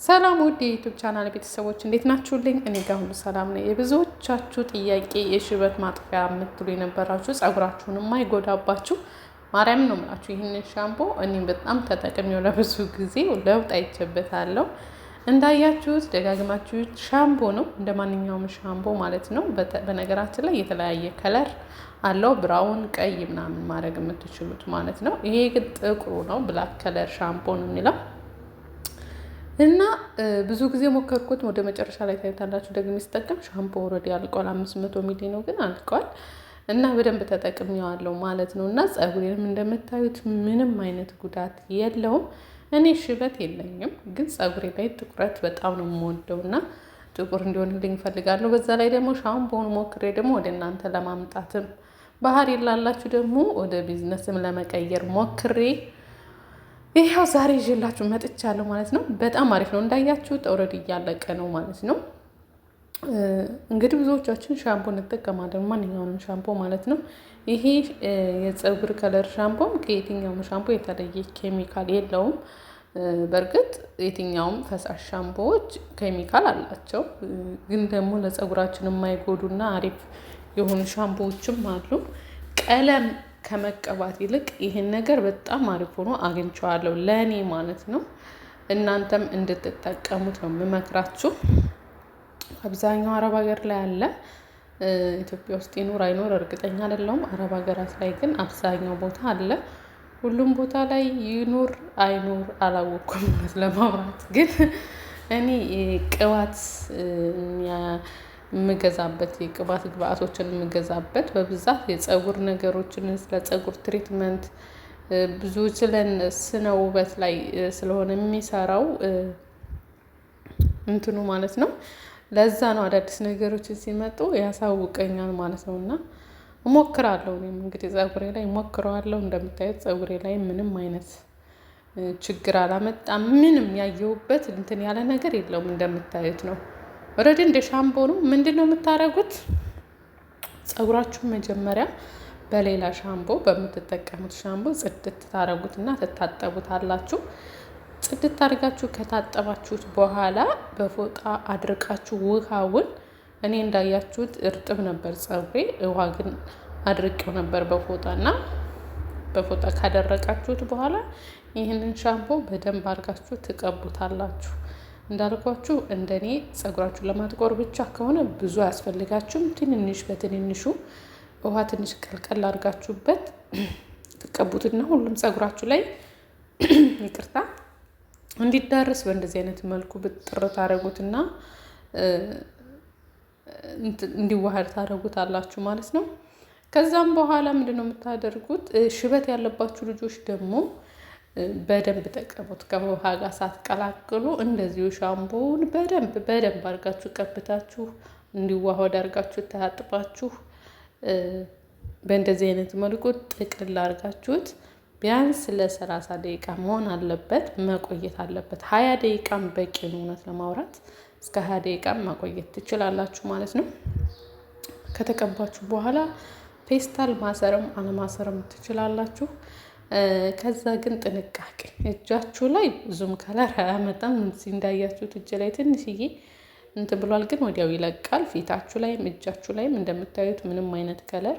ሰላም ውድ የዩቲዩብ ቻናል ቤተሰቦች እንዴት ናችሁልኝ? እኔ ጋር ሁሉ ሰላም ነው። የብዙዎቻችሁ ጥያቄ የሽበት ማጥፊያ የምትሉ የነበራችሁ ጸጉራችሁን የማይጎዳባችሁ ማርያም ነው የምላችሁ ይህንን ሻምፖ እኔም በጣም ተጠቅሜው ለብዙ ጊዜ ለውጥ አይቼበታለሁ። እንዳያችሁት ደጋግማችሁት ሻምፖ ነው እንደ ማንኛውም ሻምፖ ማለት ነው። በነገራችን ላይ የተለያየ ከለር አለው፣ ብራውን፣ ቀይ ምናምን ማድረግ የምትችሉት ማለት ነው። ይሄ ግን ጥቁሩ ነው፣ ብላክ ከለር ሻምፖ ነው የሚለው እና ብዙ ጊዜ ሞከርኩት። ወደ መጨረሻ ላይ ታዩታላችሁ ደግሜ ስጠቀም ሻምፖ ኦልሬዲ አልቋል። 500 ሚሊ ነው ግን አልቋል እና በደንብ ተጠቅሜዋለሁ ማለት ነው። እና ጸጉሬንም እንደምታዩት ምንም አይነት ጉዳት የለውም። እኔ ሽበት የለኝም ግን ጸጉሬ ላይ ትኩረት በጣም ነው የምወደው እና ጥቁር እንዲሆንልኝ እፈልጋለሁ። በዛ ላይ ደግሞ ሻምፖውን ሞክሬ ደግሞ ወደ እናንተ ለማምጣትም ባህሪ ላላችሁ ደግሞ ወደ ቢዝነስም ለመቀየር ሞክሬ ይሄው ዛሬ ይዤላችሁ መጥቻለሁ ማለት ነው። በጣም አሪፍ ነው። እንዳያችሁት ኦልሬዲ እያለቀ ነው ማለት ነው። እንግዲህ ብዙዎቻችን ሻምፖ እንጠቀማለን፣ ማንኛውንም ሻምፖ ማለት ነው። ይሄ የፀጉር ከለር ሻምፖም ከየትኛውም ሻምፖ የተለየ ኬሚካል የለውም። በእርግጥ የትኛውም ፈሳሽ ሻምፖዎች ኬሚካል አላቸው፣ ግን ደግሞ ለፀጉራችን የማይጎዱና አሪፍ የሆኑ ሻምፖዎችም አሉ። ቀለም ከመቀባት ይልቅ ይሄን ነገር በጣም አሪፍ ሆኖ አግኝቼዋለሁ ለኔ ማለት ነው። እናንተም እንድትጠቀሙት ነው የምመክራችሁ። አብዛኛው አረብ ሀገር ላይ አለ። ኢትዮጵያ ውስጥ ይኖር አይኖር እርግጠኛ አይደለሁም። አረብ ሀገራት ላይ ግን አብዛኛው ቦታ አለ። ሁሉም ቦታ ላይ ይኖር አይኖር አላወኩም ለማውራት። ግን እኔ ቅባት የምገዛበት የቅባት ግብአቶችን የምገዛበት በብዛት የፀጉር ነገሮችን ስለ ፀጉር ትሪትመንት ብዙ ስነ ውበት ላይ ስለሆነ የሚሰራው እንትኑ ማለት ነው። ለዛ ነው አዳዲስ ነገሮችን ሲመጡ ያሳውቀኛል ማለት ነው። እና እሞክራለሁ። እኔም እንግዲህ ፀጉሬ ላይ እሞክረዋለሁ። እንደምታዩት ፀጉሬ ላይ ምንም አይነት ችግር አላመጣም። ምንም ያየሁበት እንትን ያለ ነገር የለውም። እንደምታዩት ነው። ኦልሬዲ እንደ ሻምፖ ነው። ምንድነው የምታደርጉት? ፀጉራችሁን መጀመሪያ በሌላ ሻምፖ በምትጠቀሙት ሻምፖ ጽድት ታረጉትና ትታጠቡታላችሁ። ጽድት አድርጋችሁ ከታጠባችሁት በኋላ በፎጣ አድርቃችሁ ውሃውን እኔ እንዳያችሁት እርጥብ ነበር ፀጉሬ፣ ውሃ ግን አድርቄው ነበር በፎጣና በፎጣ ካደረቃችሁት በኋላ ይህንን ሻምፖ በደንብ አድርጋችሁ ትቀቡታላችሁ። እንዳልኳችሁ እንደኔ ፀጉራችሁን ለማጥቆር ብቻ ከሆነ ብዙ አያስፈልጋችሁም። ትንንሽ በትንንሹ ውሃ ትንሽ ቀልቀል አድርጋችሁበት ትቀቡትና ሁሉም ፀጉራችሁ ላይ ይቅርታ እንዲዳረስ በእንደዚህ አይነት መልኩ ብጥር ታረጉትና እንዲዋሃድ ታረጉታላችሁ ማለት ነው። ከዛም በኋላ ምንድነው የምታደርጉት? ሽበት ያለባችሁ ልጆች ደግሞ በደንብ ተቀቡት። ከውሃ ጋር ሳትቀላቅሉ እንደዚሁ ሻምፖውን በደንብ አድርጋችሁ ቀብታችሁ እንዲዋሃድ አድርጋችሁ ታጥባችሁ በእንደዚህ አይነት መልኩ ጥቅል አድርጋችሁት ቢያንስ ለ30 ደቂቃ መሆን አለበት፣ መቆየት አለበት። 20 ደቂቃም በቂ ነው። እውነት ለማውራት እስከ 20 ደቂቃም ማቆየት ትችላላችሁ ማለት ነው። ከተቀባችሁ በኋላ ፔስታል ማሰርም አለማሰርም ትችላላችሁ። ከዛ ግን ጥንቃቄ እጃችሁ ላይ ብዙም ከለር አያመጣም። እንዳያችሁት እጅ ላይ ትንሽዬ እንትን ብሏል፣ ግን ወዲያው ይለቃል። ፊታችሁ ላይም እጃችሁ ላይም እንደምታዩት ምንም አይነት ከለር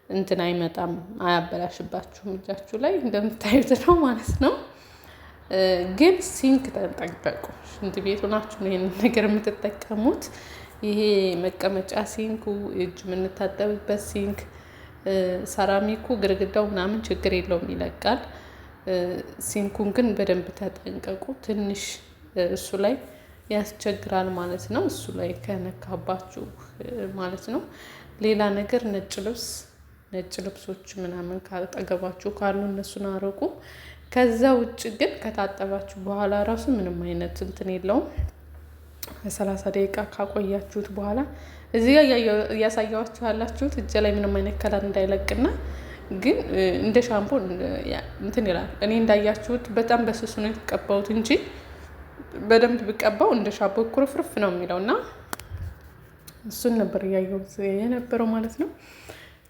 እንትን አይመጣም፣ አያበላሽባችሁም። እጃችሁ ላይ እንደምታዩት ነው ማለት ነው። ግን ሲንክ ተጠንቀቁ። ሽንት ቤት ሆናችሁ ነው ይሄንን ነገር የምትጠቀሙት። ይሄ መቀመጫ ሲንኩ፣ እጅ የምንታጠብበት ሲንክ፣ ሰራሚኩ ግድግዳው ምናምን ችግር የለውም ይለቃል። ሲንኩን ግን በደንብ ተጠንቀቁ። ትንሽ እሱ ላይ ያስቸግራል ማለት ነው። እሱ ላይ ከነካባችሁ ማለት ነው። ሌላ ነገር ነጭ ልብሶች ምናምን ካጠገባችሁ ካሉ እነሱን አርቁ። ከዛ ውጭ ግን ከታጠባችሁ በኋላ ራሱ ምንም አይነት እንትን የለውም። 30 ደቂቃ ካቆያችሁት በኋላ እዚህ ጋር እያሳያችሁ ያላችሁት እጄ ላይ ምንም አይነት ከለር እንዳይለቅና ግን እንደ ሻምፖ እንትን ይላል። እኔ እንዳያችሁት በጣም በስሱ ነው የተቀባሁት እንጂ በደንብ ብቀባው እንደ ሻምፖ ኩርፍርፍ ነው የሚለውና እሱን ነበር እያየሁት የነበረው ማለት ነው።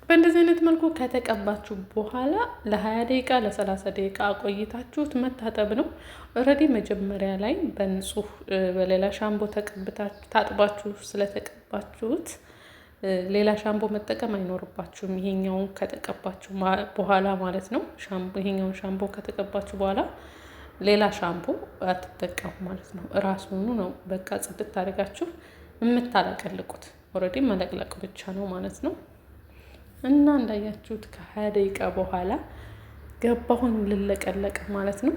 በእንደዚህ አይነት መልኩ ከተቀባችሁ በኋላ ለ20 ደቂቃ ለ30 ደቂቃ ቆይታችሁት መታጠብ ነው። ኦልሬዲ መጀመሪያ ላይ በንጹህ በሌላ ሻምፖ ታጥባችሁ ስለተቀባችሁት ሌላ ሻምፖ መጠቀም አይኖርባችሁም። ይሄኛውን ከተቀባችሁ በኋላ ማለት ነው። ይሄኛውን ሻምፖ ከተቀባችሁ በኋላ ሌላ ሻምፖ አትጠቀሙ ማለት ነው። ራሱኑ ነው በቃ ጽድት አድርጋችሁ የምታለቀልቁት። ኦልሬዲ መለቅለቅ ብቻ ነው ማለት ነው። እና እንዳያችሁት ከ20 ደቂቃ በኋላ ገባሁን ልለቀለቅ ማለት ነው።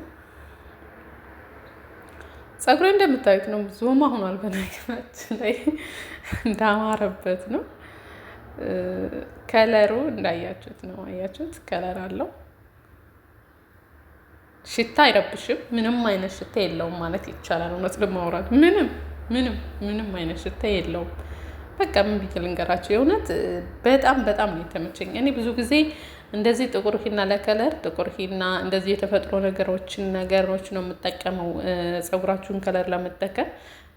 ፀጉሬ እንደምታዩት ነው። ዞማ ሆኗል። በነገራችን ላይ እንዳማረበት ነው። ከለሩ እንዳያችሁት ነው። አያችሁት? ከለር አለው። ሽታ አይረብሽም። ምንም አይነት ሽታ የለውም ማለት ይቻላል። እውነት ለማውራት ምንም አይነት ሽታ የለውም። በቃ ምን ብዬ ልንገራቸው፣ የእውነት በጣም ነው የተመቸኝ። እኔ ብዙ ጊዜ እንደዚህ ጥቁር ሂና ለከለር ጥቁር ሂና እንደዚህ የተፈጥሮ ነገሮች ነው የምጠቀመው። ፀጉራችሁን ከለር ለመጠቀም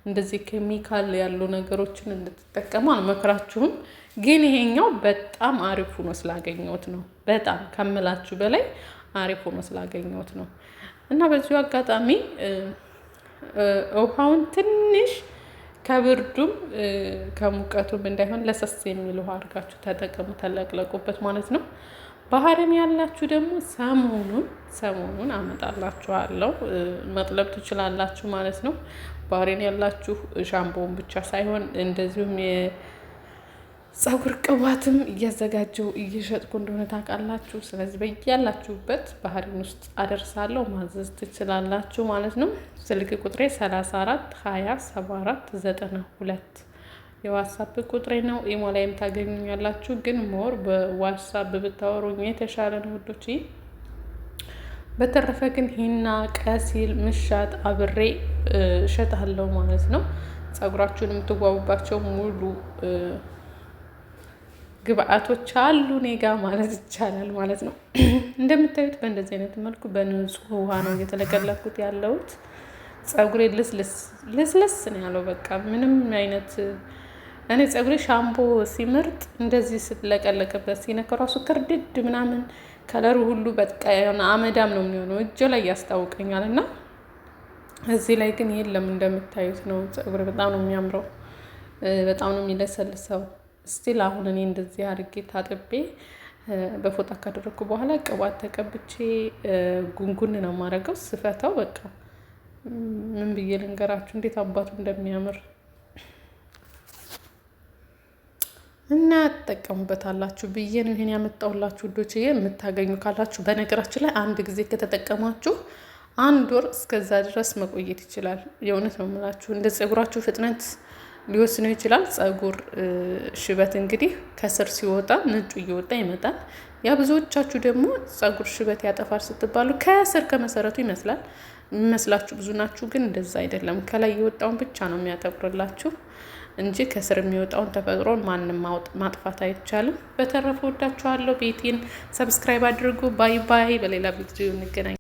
እንደዚህ ኬሚካል ያሉ ነገሮችን እንድትጠቀሙ አልመክራችሁም። ግን ይሄኛው በጣም አሪፍ ሆኖ ስላገኘሁት ነው። በጣም ከምላችሁ በላይ አሪፍ ሆኖ ስላገኘሁት ነው። እና በዚሁ አጋጣሚ ውሃውን ትንሽ ከብርዱም ከሙቀቱም እንዳይሆን ለሰስ የሚል ውሃ አድርጋችሁ ተጠቀሙ፣ ተለቅለቁበት ማለት ነው። ባህርን ያላችሁ ደግሞ ሰሞኑን አመጣላችኋለሁ፣ መጥለብ ትችላላችሁ ማለት ነው። ባህርን ያላችሁ ሻምፖን ብቻ ሳይሆን እንደዚሁም የፀጉር ቅባትም እያዘጋጀው እየሸጥኩ እንደሆነ ታውቃላችሁ። ስለዚህ በያላችሁበት ባህሪን ውስጥ አደርሳለሁ፣ ማዘዝ ትችላላችሁ ማለት ነው። ስልክ ቁጥሬ 34 20 74 92 የዋትሳፕ ቁጥሬ ነው። ኢሞ ላይም ታገኙኛላችሁ። ግን ሞር በዋትሳፕ ብታወሩኝ የተሻለ ነው ውዶች። በተረፈ ግን ሂና፣ ቀሲል፣ ምሻት አብሬ እሸጣለሁ ማለት ነው። ፀጉራችሁን የምትዋቡባቸው ሙሉ ግብአቶች አሉ እኔ ጋ ማለት ይቻላል ማለት ነው። እንደምታዩት በእንደዚህ አይነት መልኩ በንጹህ ውሃ ነው እየተለቀለኩት ያለሁት። ፀጉሬ ልስልስ ነው ያለው። በቃ ምንም አይነት እኔ ፀጉሬ ሻምፖ ሲመርጥ እንደዚህ ስትለቀለቅበት ሲነካው ራሱ ክርድድ ምናምን ከለሩ ሁሉ በቃ የሆነ አመዳም ነው የሚሆነው፣ እጄ ላይ ያስታውቀኛል። እና እዚህ ላይ ግን የለም። እንደምታዩት ነው። ፀጉሬ በጣም ነው የሚያምረው፣ በጣም ነው የሚለሰልሰው። ስቲል አሁን እኔ እንደዚህ አድርጌ ታጥቤ በፎጣ ካደረኩ በኋላ ቅባት ተቀብቼ ጉንጉን ነው የማደርገው። ስፈታው በቃ ምን ብዬ ልንገራችሁ እንዴት አባቱ እንደሚያምር እና ትጠቀሙበታላችሁ ብዬ ነው ይሄን ያመጣሁላችሁ ውዶች። የምታገኙ ካላችሁ በነገራችን ላይ አንድ ጊዜ ከተጠቀማችሁ 1 ወር እስከዛ ድረስ መቆየት ይችላል። የእውነት ነው የምላችሁ። እንደ ፀጉራችሁ ፍጥነት ሊወስነው ይችላል። ፀጉር ሽበት እንግዲህ ከስር ሲወጣ ነጩ እየወጣ ይመጣል። ያ ብዙዎቻችሁ ደግሞ ፀጉር ሽበት ያጠፋል ስትባሉ ከስር ከመሰረቱ ይመስላል የሚመስላችሁ ብዙ ናችሁ። ግን እንደዛ አይደለም። ከላይ የወጣውን ብቻ ነው የሚያጠቁርላችሁ እንጂ ከስር የሚወጣውን ተፈጥሮን ማንም ማጥፋት አይቻልም። በተረፈ ወዳችኋለሁ። ቤቴን ሰብስክራይብ አድርጉ። ባይ ባይ። በሌላ ቪዲዮ እንገናኝ።